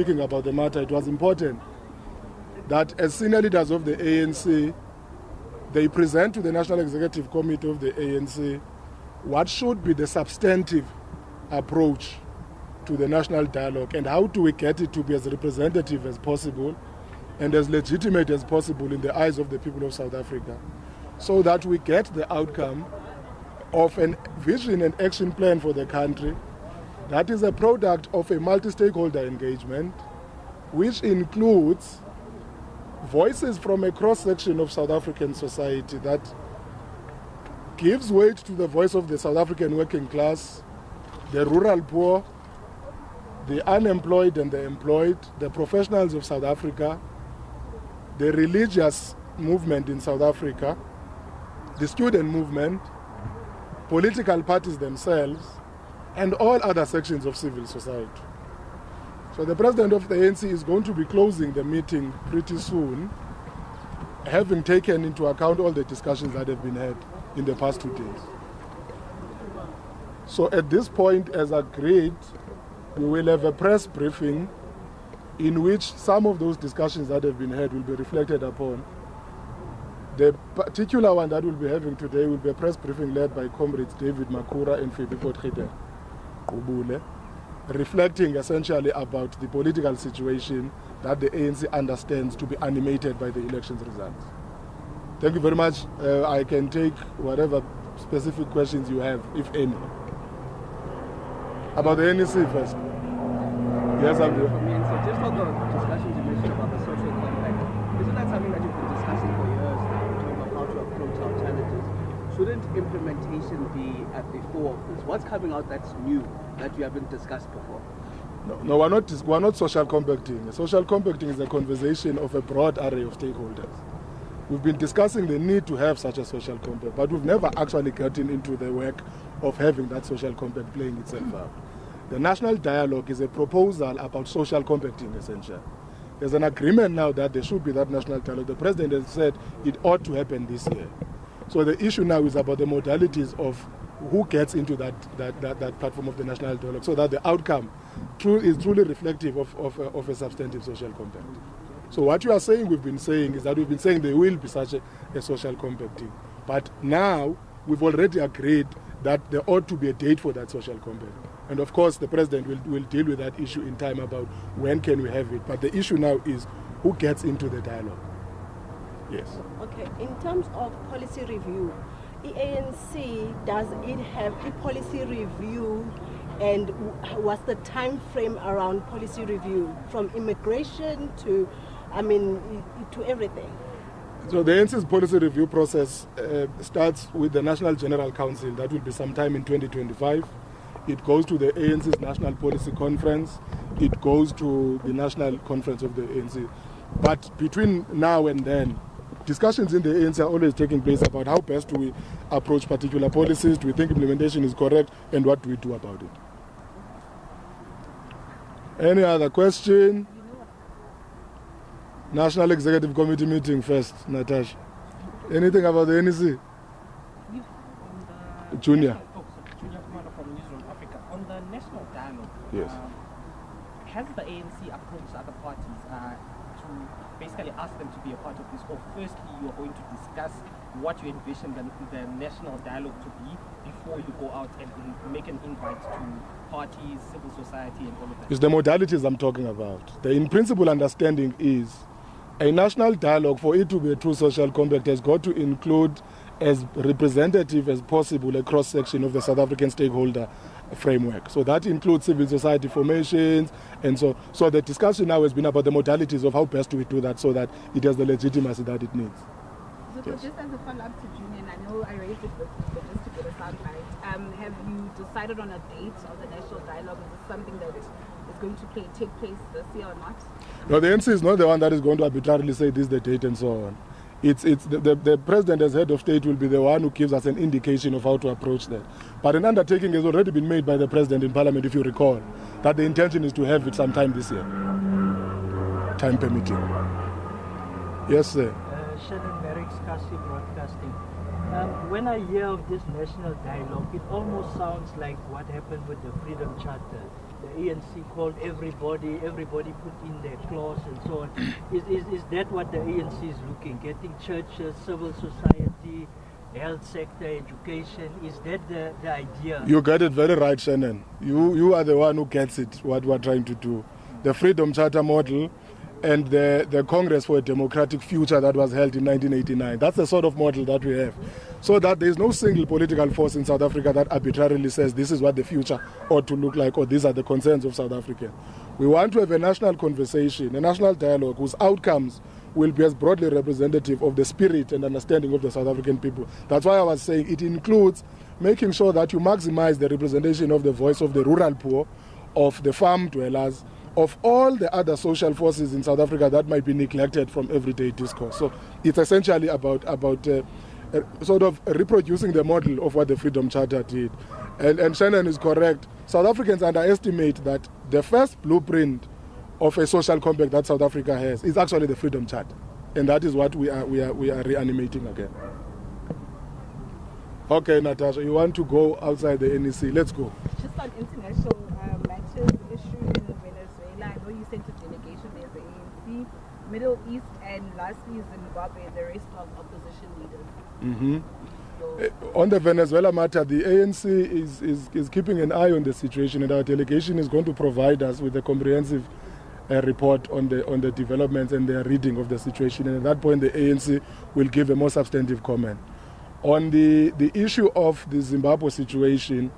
Speaking about the matter, it was important that as senior leaders of the ANC, they present to the National Executive Committee of the ANC what should be the substantive approach to the national dialogue and how do we get it to be as representative as possible and as legitimate as possible in the eyes of the people of South Africa, so that we get the outcome of a vision and action plan for the country that is a product of a multi-stakeholder engagement, which includes voices from a cross-section of South African society that gives weight to the voice of the South African working class, the rural poor, the unemployed and the employed, the professionals of South Africa, the religious movement in South Africa, the student movement, political parties themselves, and all other sections of civil society. So the president of the ANC is going to be closing the meeting pretty soon, having taken into account all the discussions that have been had in the past 2 days. So at this point, as agreed, we will have a press briefing in which some of those discussions that have been had will be reflected upon. The particular one that we'll be having today will be a press briefing led by comrades David Makura and Fikile, reflecting essentially about the political situation that the ANC understands to be animated by the elections results. Thank you very much. I can take whatever specific questions you have, if any. About the NEC first. Yes, I'm here. So just on the discussions you mentioned about the social compact, isn't that something that you've been discussing for years now in terms of how to approach our challenges? Shouldn't implementation be at the fore of this? What's coming out that's new that you haven't discussed before? No, we're not social compacting. Social compacting is a conversation of a broad array of stakeholders. We've been discussing the need to have such a social compact, but we've never actually gotten into the work of having that social compact playing itself out. The national dialogue is a proposal about social compacting, essentially. There's an agreement now that there should be that national dialogue. The president has said it ought to happen this year. So the issue now is about the modalities of who gets into that platform of the national dialogue, so that the outcome is truly reflective of a substantive social compact. So what you are saying, we've been saying, is that we've been saying there will be such a social compacting. But now we've already agreed that there ought to be a date for that social compact. And of course, the president will deal with that issue in time about when can we have it. But the issue now is who gets into the dialogue. Yes. Okay, in terms of policy review, the ANC, does it have a policy review, and what's the time frame around policy review, from immigration to, to everything? So the ANC's policy review process starts with the National General Council. That will be sometime in 2025. It goes to the ANC's National Policy Conference. It goes to the National Conference of the ANC. But between now and then, discussions in the ANC are always taking place about how best do we approach particular policies, do we think implementation is correct, and what do we do about it. Any other question? National Executive Committee meeting first, Natasha. Anything about the NEC? Junior. Junior Commander from Newsroom Africa. On the national dialogue, yes. Has the ANC approached other parties to basically ask them to be a part of this, or firstly you're going to discuss what you envision the national dialogue to be before you go out and make an invite to parties, civil society and all of that? It's the modalities I'm talking about. The in-principle understanding is a national dialogue, for it to be a true social compact, has got to include as representative as possible a cross-section of the South African stakeholder framework. So that includes civil society formations, and so the discussion now has been about the modalities of how best do we do that so that it has the legitimacy that it needs. So Yes. just as a follow-up to Junior, and I know I raised it with you, but just to get a soundbite, have you decided on a date of the national dialogue? Is this something that is going to take place this year or not? No, the ANC is not the one that is going to arbitrarily say this is the date and so on. It's the president as head of state will be the one who gives us an indication of how to approach that. But an undertaking has already been made by the president in parliament, if you recall, that the intention is to have it sometime this year, time permitting. Yes, sir. Shannon Merrick's Kasi Broadcasting. When I hear of this national dialogue, it almost sounds like what happened with the Freedom Charter. the ANC called everybody put in their clause and so on. Is that what the ANC is looking? Getting churches, civil society, health sector, education? Is that the idea? You got it very right, Shannon. You are the one who gets it, what we're trying to do. The Freedom Charter model and the Congress for a Democratic Future that was held in 1989. That's the sort of model that we have. So that there is no single political force in South Africa that arbitrarily says this is what the future ought to look like or these are the concerns of South Africans. We want to have a national conversation, a national dialogue whose outcomes will be as broadly representative of the spirit and understanding of the South African people. That's why I was saying it includes making sure that you maximize the representation of the voice of the rural poor, of the farm dwellers, of all the other social forces in South Africa that might be neglected from everyday discourse. So it's essentially about sort of reproducing the model of what the Freedom Charter did. And Shannon is correct. South Africans underestimate that the first blueprint of a social compact that South Africa has is actually the Freedom Charter. And that is what we are reanimating again. Okay, Natasha, you want to go outside the NEC? Let's go. Just on international matters, issue in Venezuela, I know you sent a delegation there, the ANC, Middle East, and lastly Zimbabwe, the rest of opposition leaders. Mm-hmm. On the Venezuela matter, the ANC is keeping an eye on the situation, and our delegation is going to provide us with a comprehensive report on the developments and their reading of the situation. And at that point, the ANC will give a more substantive comment. On the issue of the Zimbabwe situation,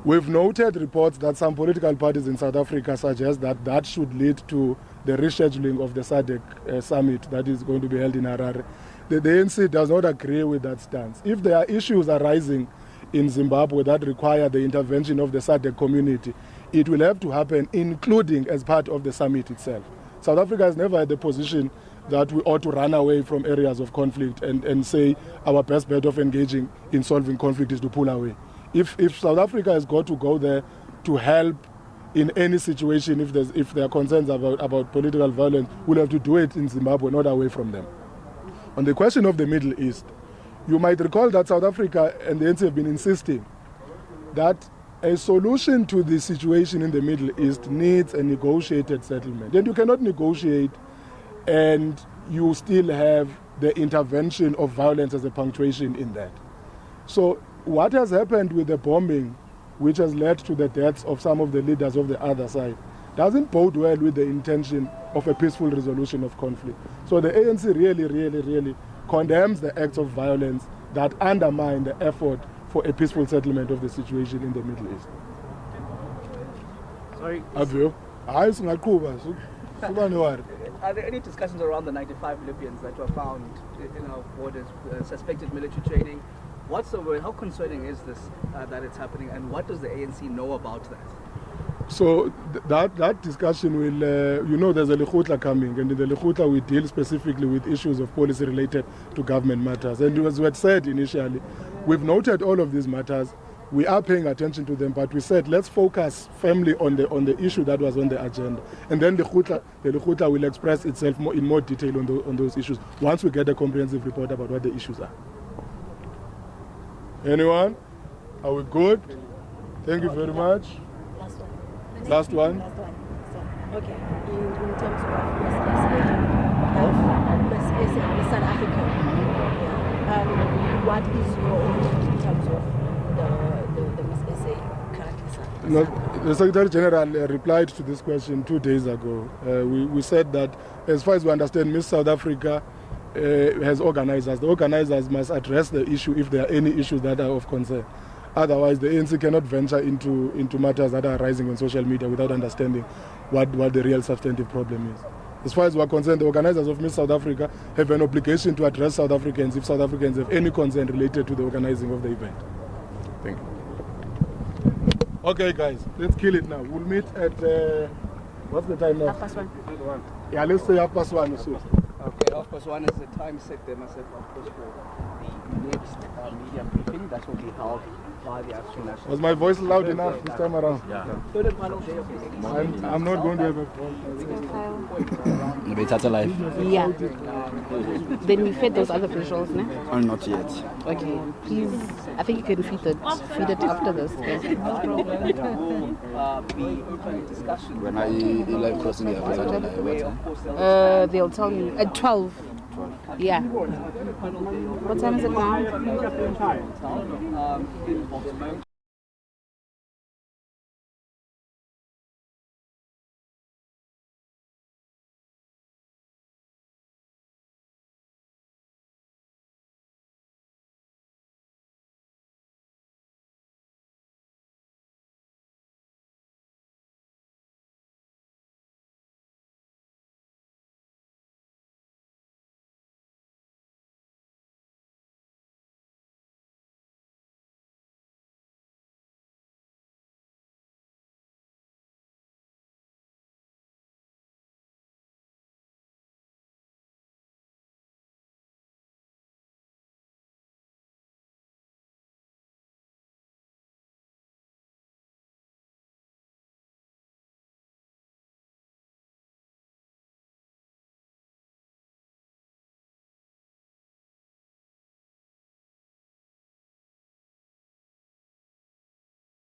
we've noted reports that some political parties in South Africa suggest that should lead to the rescheduling of the SADC summit that is going to be held in Harare. The ANC does not agree with that stance. If there are issues arising in Zimbabwe that require the intervention of the SADC community, it will have to happen, including as part of the summit itself. South Africa has never had the position that we ought to run away from areas of conflict and say our best bet of engaging in solving conflict is to pull away. If South Africa has got to go there to help in any situation, if there are concerns about political violence, we'll have to do it in Zimbabwe, not away from them. On the question of the Middle East, you might recall that South Africa and the ANC have been insisting that a solution to the situation in the Middle East needs a negotiated settlement. And you cannot negotiate and you still have the intervention of violence as a punctuation in that. So what has happened with the bombing, which has led to the deaths of some of the leaders of the other side, doesn't bode well with the intention of a peaceful resolution of conflict. So the ANC really condemns the acts of violence that undermine the effort for a peaceful settlement of the situation in the Middle East. Sorry. Are there any discussions around the 95 Libyans that were found in our borders, suspected military training? How concerning is this that it's happening, and what does the ANC know about that? So that discussion will, there's a Lekgotla coming, and in the Lekgotla we deal specifically with issues of policy related to government matters. And as we had said initially, we've noted all of these matters. We are paying attention to them, but we said let's focus firmly on the issue that was on the agenda, and then the Lekgotla will express itself in more detail on those issues once we get a comprehensive report about what the issues are. Anyone? Are we good? Thank you very much. Last one. Okay. In terms of South Africa, what is your opinion in terms of the Miss SA currently? The Secretary General replied to this question 2 days ago. We said that as far as we understand, Miss South Africa has organizers. The organizers must address the issue if there are any issues that are of concern. Otherwise, the ANC cannot venture into matters that are arising on social media without understanding what the real substantive problem is. As far as we're concerned, the organizers of Miss South Africa have an obligation to address South Africans if South Africans have any concern related to the organizing of the event. Thank you. Okay, guys, let's kill it now. We'll meet at, what's the time now? 1:30. Yeah, let's say 1:30. Okay. Of course, one is the time set there myself, of course, for the next media briefing that will be held by the ANC National. Was my voice loud enough this time around? Yeah. Third and final day of the exercise. I'm not going to have a Maybe it's alive. Yeah. Then we fed those other visuals, no? Oh, not yet. Okay. Please, I think you can feed it after this. Will be open discussion. When I live crossing the Where, other of course, they'll They'll tell me at 12. Yeah. What time is it now? in Boksburg,